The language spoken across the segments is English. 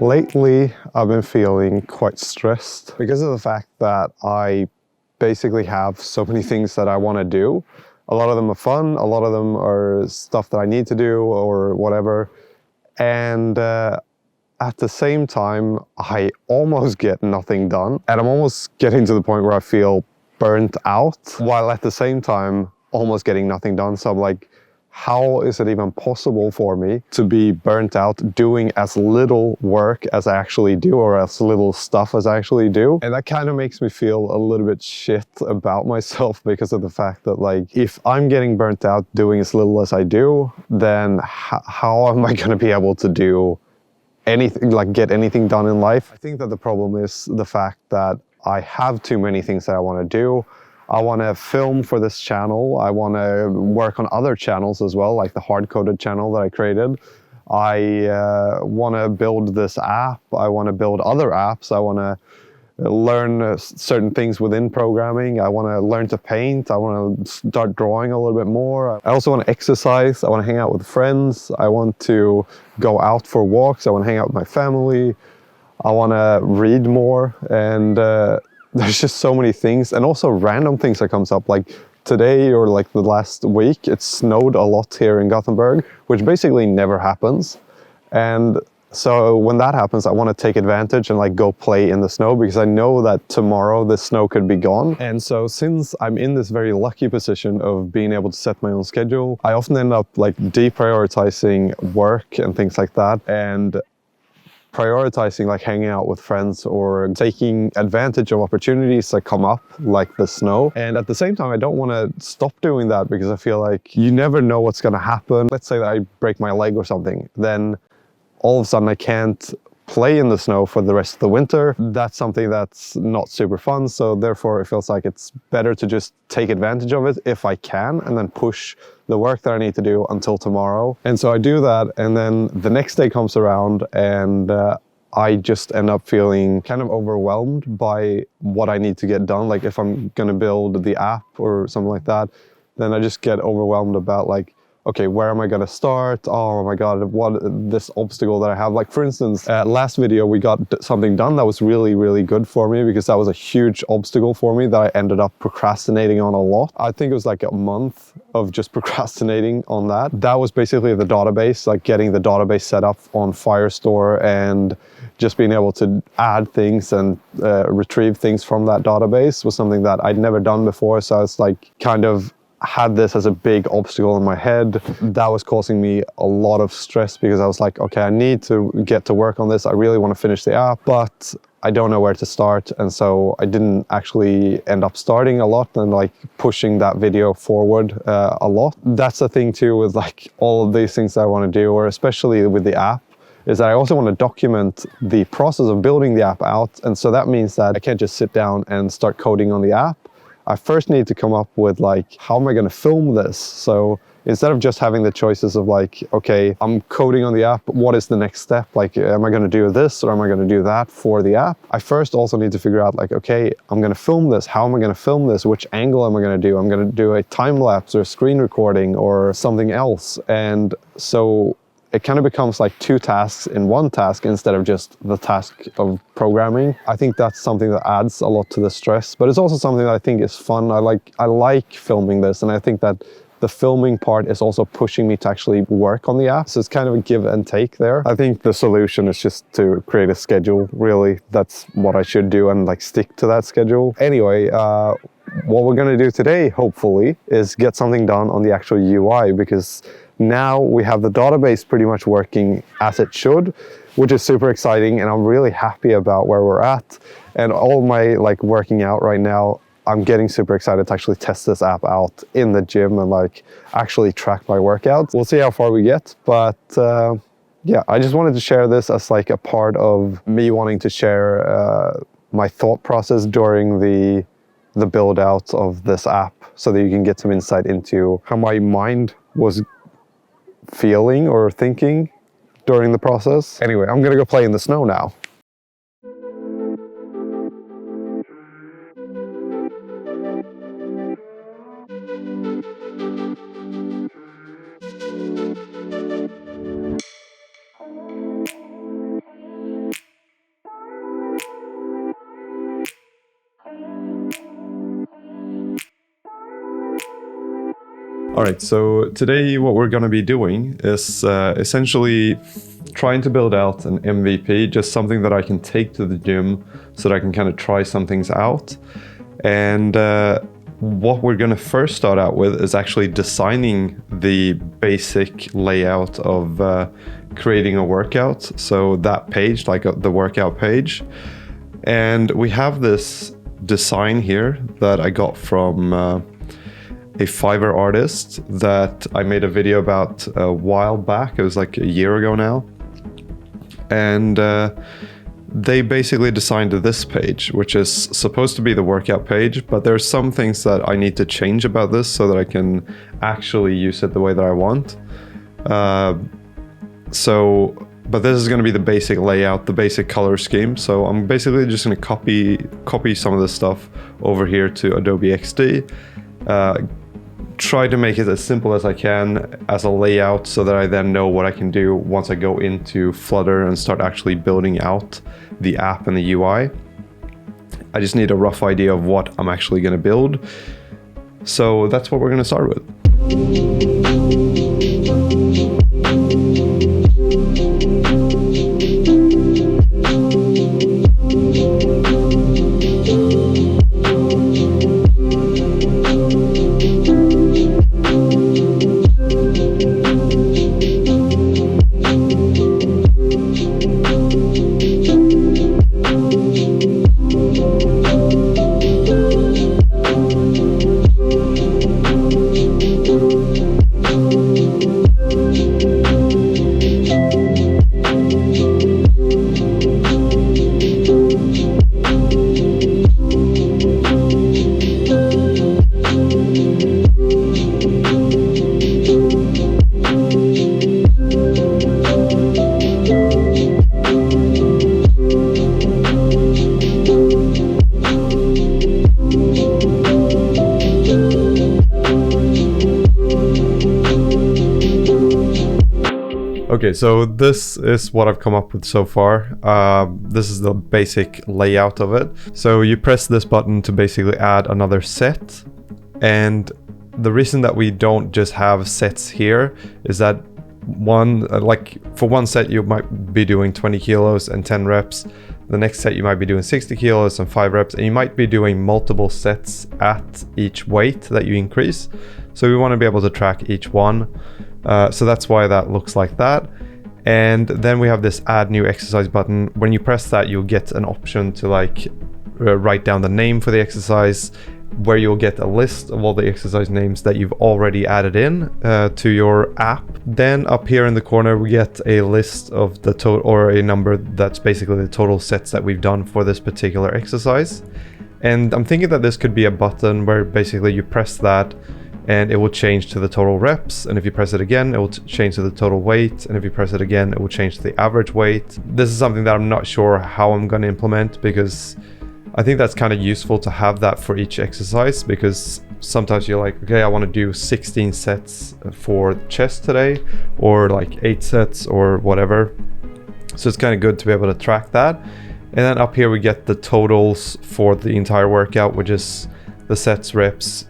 Lately, I've been feeling quite stressed because of the fact that I basically have so many things that I want to do. A lot of them are fun, a lot of them are stuff that I need to do or whatever. And at the same time, I almost get nothing done. And I'm almost getting to the point where I feel burnt out, while at the same time, almost getting nothing done. So I'm like, how is it even possible for me to be burnt out doing as little work as I actually do, or as little stuff as I actually do? And that kind of makes me feel a little bit shit about myself, because of the fact that, like, if I'm getting burnt out doing as little as I do, then how am I going to be able to do anything, like get anything done in life? I think that the problem is the fact that I have too many things that I want to do. I want to film for this channel. I want to work on other channels as well, like the hard-coded channel that I created. I want to build this app. I want to build other apps. I want to learn certain things within programming. I want to learn to paint. I want to start drawing a little bit more. I also want to exercise. I want to hang out with friends. I want to go out for walks. I want to hang out with my family. I want to read more, and there's just so many things, and also random things that comes up. Like today, or like the last week, it snowed a lot here in Gothenburg, which basically never happens. And so when that happens, I want to take advantage and like go play in the snow, because I know that tomorrow the snow could be gone. And so since I'm in this very lucky position of being able to set my own schedule, I often end up like deprioritizing work and things like that, and prioritizing like hanging out with friends or taking advantage of opportunities that come up, like the snow. And at the same time, I don't want to stop doing that, because I feel like you never know what's going to happen. Let's say that I break my leg or something, then all of a sudden I can't play in the snow for the rest of the winter. That's something that's not super fun. So therefore it feels like it's better to just take advantage of it if I can, and then push the work that I need to do until tomorrow. And so I do that, and then the next day comes around, and I just end up feeling kind of overwhelmed by what I need to get done. Like if I'm gonna build the app or something like that, then I just get overwhelmed about like, okay, where am I gonna start? Oh my God, what this obstacle that I have. Like for instance, last video we got something done that was really, really good for me, because that was a huge obstacle for me that I ended up procrastinating on a lot. I think it was like a month of just procrastinating on that. That was basically the database, like getting the database set up on Firestore, and just being able to add things and retrieve things from that database was something that I'd never done before. So I was like kind of had this as a big obstacle in my head. That was causing me a lot of stress, because I was like, okay, I need to get to work on this. I really want to finish the app, but I don't know where to start. And so I didn't actually end up starting a lot and like pushing that video forward a lot. That's the thing too with like all of these things that I want to do, or especially with the app, is that I also want to document the process of building the app out. And so that means that I can't just sit down and start coding on the app. I first need to come up with like, how am I going to film this? So instead of just having the choices of like, okay, I'm coding on the app, what is the next step? Like, am I going to do this or am I going to do that for the app? I first also need to figure out like, okay, I'm going to film this. How am I going to film this? Which angle am I going to do? I'm going to do a time lapse or screen recording or something else. And so it kind of becomes like two tasks in one task instead of just the task of programming. I think that's something that adds a lot to the stress, but it's also something that I think is fun. I like filming this, and I think that the filming part is also pushing me to actually work on the app. So it's kind of a give and take there. I think the solution is just to create a schedule, really. That's what I should do, and like stick to that schedule. Anyway, what we're gonna do today, hopefully, is get something done on the actual UI, because now we have the database pretty much working as it should, which is super exciting, and I'm really happy about where we're at. And all my like working out right now, I'm getting super excited to actually test this app out in the gym and like actually track my workouts. We'll see how far we get, but yeah, I just wanted to share this as like a part of me wanting to share my thought process during the build out of this app, so that you can get some insight into how my mind was feeling or thinking during the process. Anyway, I'm gonna go play in the snow now. All right, so today what we're going to be doing is essentially trying to build out an MVP, just something that I can take to the gym so that I can kind of try some things out. And what we're going to first start out with is actually designing the basic layout of creating a workout. So that page, like the workout page. And we have this design here that I got from a Fiverr artist that I made a video about a while back. It was like a year ago now. And they basically designed this page, which is supposed to be the workout page, but there's some things that I need to change about this so that I can actually use it the way that I want. But this is going to be the basic layout, the basic color scheme. So I'm basically just going to copy some of this stuff over here to Adobe XD. Try to make it as simple as I can as a layout so that I then know what I can do once I go into Flutter and start actually building out the app and the UI. I just need a rough idea of what I'm actually going to build. So that's what we're going to start with. Okay, so this is what I've come up with so far. This is the basic layout of it. So you press this button to basically add another set. And the reason that we don't just have sets here is that for one set you might be doing 20 kilos and 10 reps. The next set you might be doing 60 kilos and 5 reps, and you might be doing multiple sets at each weight that you increase. So we want to be able to track each one. So that's why that looks like that. And then we have this add new exercise button. When you press that, you'll get an option to write down the name for the exercise, where you'll get a list of all the exercise names that you've already added in to your app. Then up here in the corner, we get a list of the total, or a number that's basically the total sets that we've done for this particular exercise. And I'm thinking that this could be a button where basically you press that and it will change to the total reps, and if you press it again, it will change to the total weight, and if you press it again, it will change to the average weight. This is something that I'm not sure how I'm going to implement, because I think that's kind of useful to have that for each exercise, because sometimes you're like, okay, I want to do 16 sets for chest today, or like 8 sets or whatever. So it's kind of good to be able to track that. And then up here we get the totals for the entire workout, which is the sets, reps,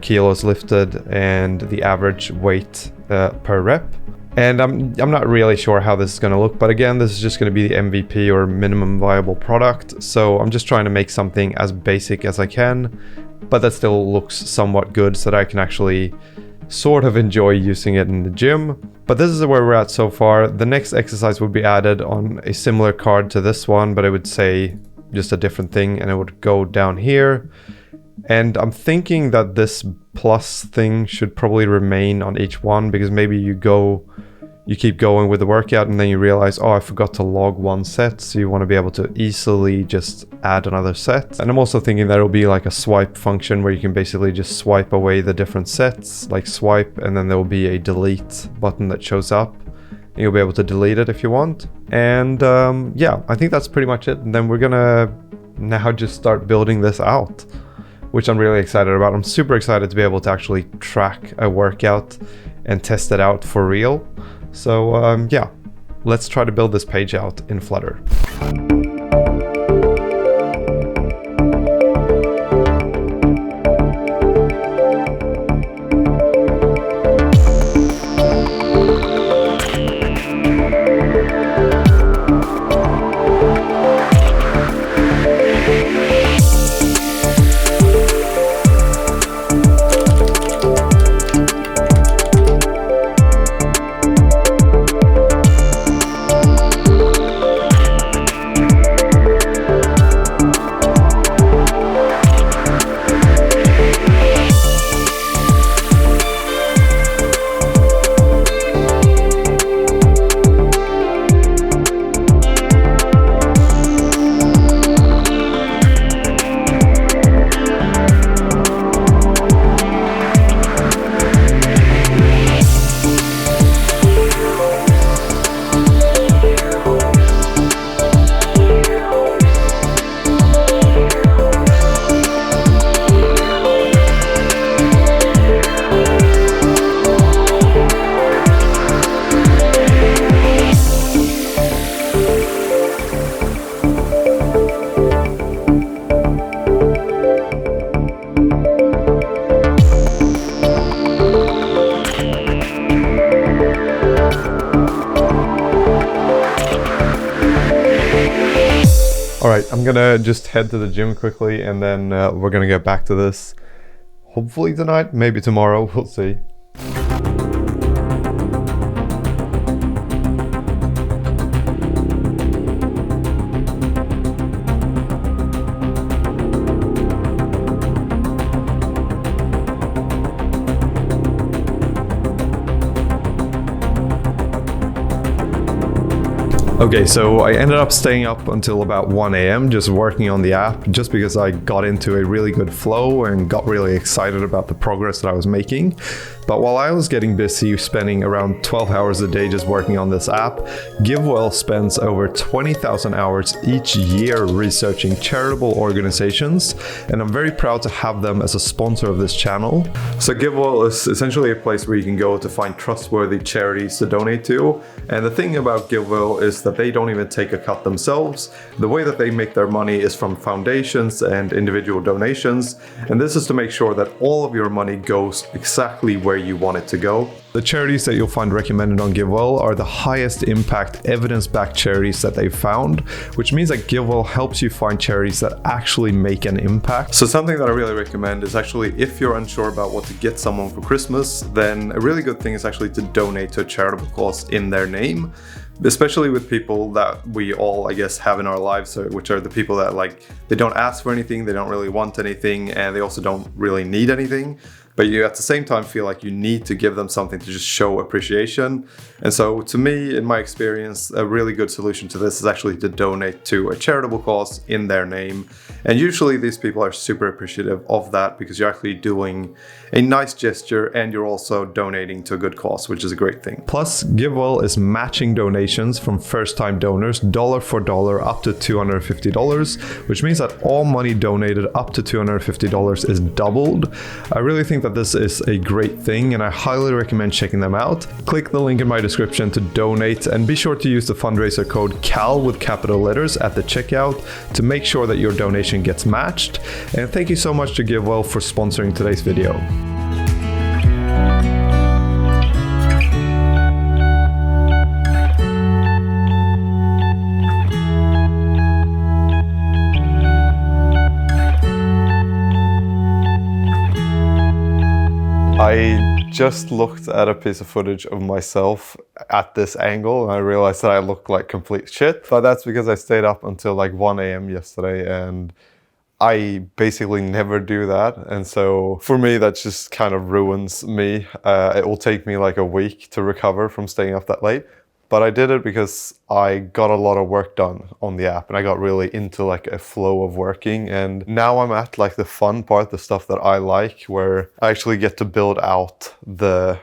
kilos lifted, and the average weight per rep. And I'm not really sure how this is going to look, but again, this is just going to be the MVP, or minimum viable product. So I'm just trying to make something as basic as I can, but that still looks somewhat good so that I can actually sort of enjoy using it in the gym. But this is where we're at so far. The next exercise would be added on a similar card to this one, but it would say just a different thing, and it would go down here. And I'm thinking that this plus thing should probably remain on each one, because maybe you keep going with the workout and then you realize, oh, I forgot to log one set. So you want to be able to easily just add another set. And I'm also thinking that it'll be like a swipe function where you can basically just swipe away the different sets, like swipe, and then there will be a delete button that shows up. And you'll be able to delete it if you want. And yeah, I think that's pretty much it. And then we're gonna now just start building this out, which I'm really excited about. I'm super excited to be able to actually track a workout and test it out for real. So yeah, let's try to build this page out in Flutter. gonna just head to the gym quickly, and then we're gonna get back to this. Hopefully tonight, maybe tomorrow, we'll see. Okay, so I ended up staying up until about 1 a.m. just working on the app, just because I got into a really good flow and got really excited about the progress that I was making. But while I was getting busy spending around 12 hours a day just working on this app, GiveWell spends over 20,000 hours each year researching charitable organizations, and I'm very proud to have them as a sponsor of this channel. So GiveWell is essentially a place where you can go to find trustworthy charities to donate to. And the thing about GiveWell is that they don't even take a cut themselves. The way that they make their money is from foundations and individual donations, and this is to make sure that all of your money goes exactly where you want it to go. The charities that you'll find recommended on GiveWell are the highest impact evidence-backed charities that they've found, which means that GiveWell helps you find charities that actually make an impact. So something that I really recommend is actually, if you're unsure about what to get someone for Christmas, then a really good thing is actually to donate to a charitable cause in their name. Especially with people that we all, I guess, have in our lives, which are the people that, like, they don't ask for anything, they don't really want anything, and they also don't really need anything. But you at the same time feel like you need to give them something to just show appreciation. And so to me, in my experience, a really good solution to this is actually to donate to a charitable cause in their name. And usually these people are super appreciative of that, because you're actually doing a nice gesture and you're also donating to a good cause, which is a great thing. Plus, GiveWell is matching donations from first-time donors dollar for dollar up to $250, which means that all money donated up to $250 is doubled. I really think that this is a great thing, and I highly recommend checking them out. Click the link in my description to donate, and be sure to use the fundraiser code CAL with capital letters at the checkout to make sure that your donation gets matched. And thank you so much to GiveWell for sponsoring today's video. I just looked at a piece of footage of myself at this angle and I realized that I look like complete shit. But that's because I stayed up until like 1 a.m. yesterday, and I basically never do that. And so for me, that just kind of ruins me. It will take me like a week to recover from staying up that late. But I did it because I got a lot of work done on the app and I got really into like a flow of working. And now I'm at like the fun part, the stuff that I like, where I actually get to build out the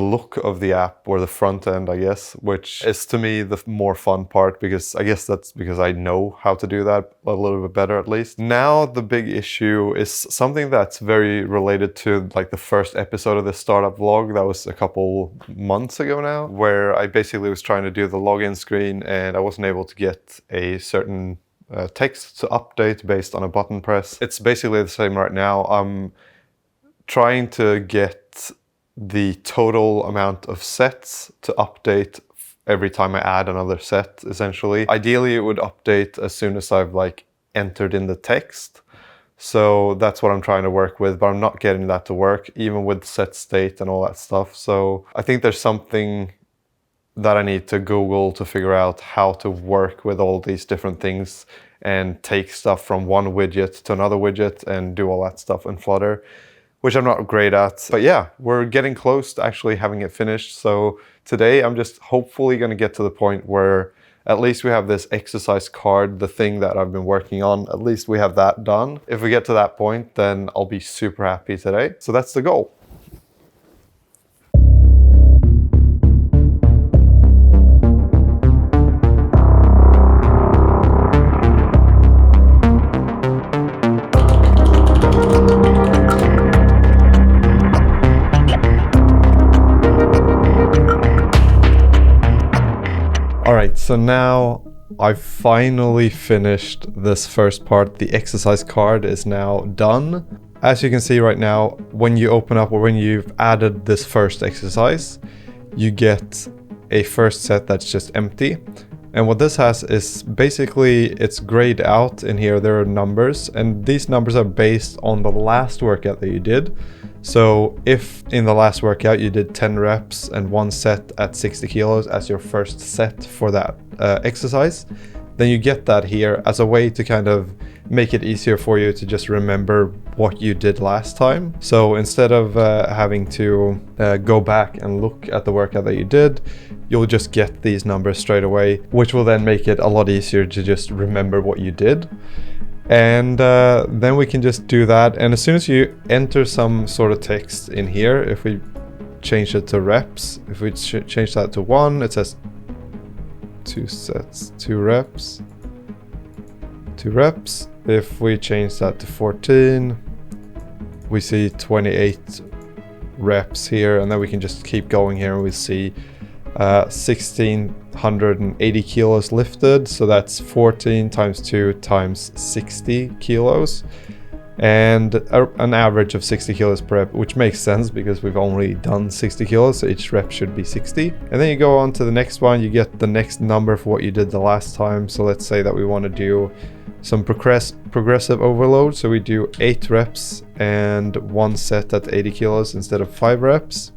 look of the app, or the front end, I guess, which is to me the more fun part, because I guess that's because I know how to do that a little bit better at least. Now the big issue is something that's very related to like the first episode of the startup vlog that was a couple months ago now, where I basically was trying to do the login screen and I wasn't able to get a certain text to update based on a button press. It's basically the same right now. I'm trying to get the total amount of sets to update every time I add another set, essentially. Ideally, it would update as soon as I've like entered in the text. So that's what I'm trying to work with, but I'm not getting that to work, even with set state and all that stuff. So I think there's something that I need to Google to figure out how to work with all these different things and take stuff from one widget to another widget and do all that stuff in Flutter, which I'm not great at. But yeah, we're getting close to actually having it finished. So today I'm just hopefully going to get to the point where at least we have this exercise card, the thing that I've been working on, at least we have that done. If we get to that point, then I'll be super happy today. So that's the goal. Alright, so now I've finally finished this first part. The exercise card is now done. As you can see right now, when you open up, or when you've added this first exercise, you get a first set that's just empty. And what this has is basically it's grayed out in here. There are numbers, and these numbers are based on the last workout that you did. So if in the last workout you did 10 reps and 1 set at 60 kilos as your first set for that exercise, then you get that here as a way to kind of make it easier for you to just remember what you did last time. So instead of having to go back and look at the workout that you did, you'll just get these numbers straight away, which will then make it a lot easier to just remember what you did. And then we can just do that. And as soon as you enter some sort of text in here, if we change it to reps, if we change that to 1, it says 2 sets, 2 reps, 2 reps. If we change that to 14, we see 28 reps here, and then we can just keep going here and we see 1680 kilos lifted. So that's 14 times 2 times 60 kilos. And an average of 60 kilos per rep, which makes sense because we've only done 60 kilos, so each rep should be 60. And then you go on to the next one, you get the next number for what you did the last time. So let's say that we want to do some progressive overload. So we do 8 reps and 1 set at 80 kilos instead of 5 reps.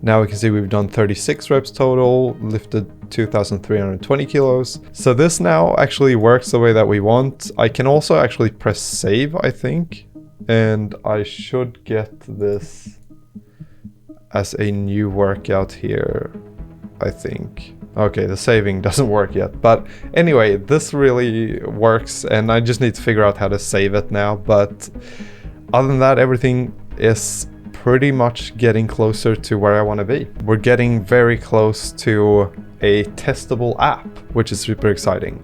Now we can see we've done 36 reps total, lifted 2,320 kilos. So this now actually works the way that we want. I can also actually press save, I think, and I should get this as a new workout here, I think. Okay, the saving doesn't work yet, but anyway, this really works, and I just need to figure out how to save it now. But other than that, everything is pretty much getting closer to where I want to be. We're getting very close to a testable app, which is super exciting.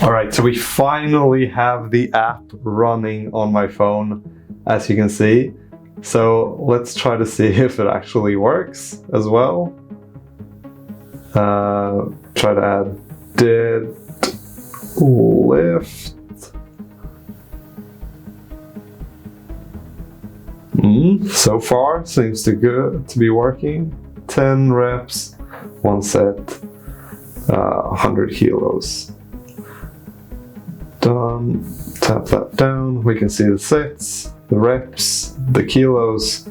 Alright, so we finally have the app running on my phone, as you can see. So let's try to see if it actually works as well. Try to add dead lift. So far seems to be working. 10 reps, 1 set, 100 kilos. Done. Tap that down. We can see the sets, the reps, the kilos,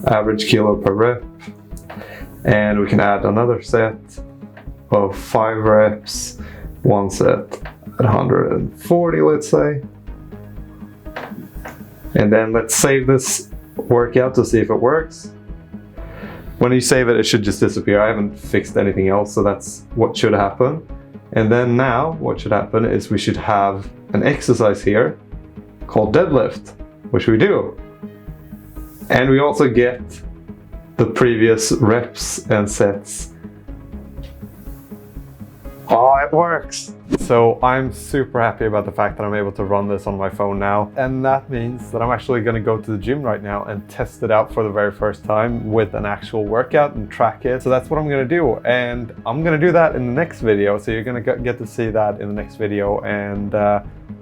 average kilo per rep, and we can add another set of 5 reps, 1 set at 140, let's say. And then let's save this workout to see if it works. When you save it, it should just disappear. I haven't fixed anything else, so that's what should happen. And then now what should happen is we should have an exercise here called deadlift, which we do. And we also get the previous reps and sets. Oh, it works! So I'm super happy about the fact that I'm able to run this on my phone now. And that means that I'm actually going to go to the gym right now and test it out for the very first time with an actual workout and track it. So that's what I'm going to do. And I'm going to do that in the next video. So you're going to get to see that in the next video. And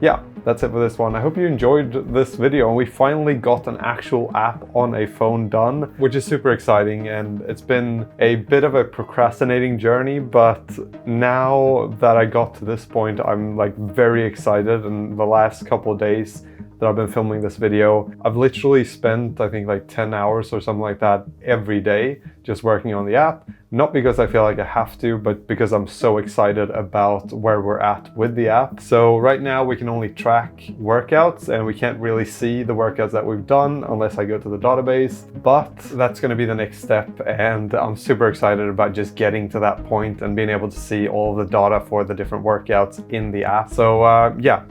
yeah, that's it for this one. I hope you enjoyed this video, and we finally got an actual app on a phone done, which is super exciting. And it's been a bit of a procrastinating journey, but now that I got to this point, I'm like very excited. And the last couple of days that I've been filming this video. I've literally spent, I think, like 10 hours or something like that every day just working on the app. Not because I feel like I have to, but because I'm so excited about where we're at with the app. So right now we can only track workouts and we can't really see the workouts that we've done unless I go to the database. But that's going to be the next step, and I'm super excited about just getting to that point and being able to see all the data for the different workouts in the app. So yeah,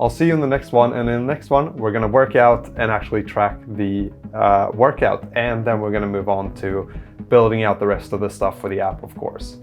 I'll see you in the next one, and in the next one we're going to work out and actually track the workout, and then we're going to move on to building out the rest of the stuff for the app, of course.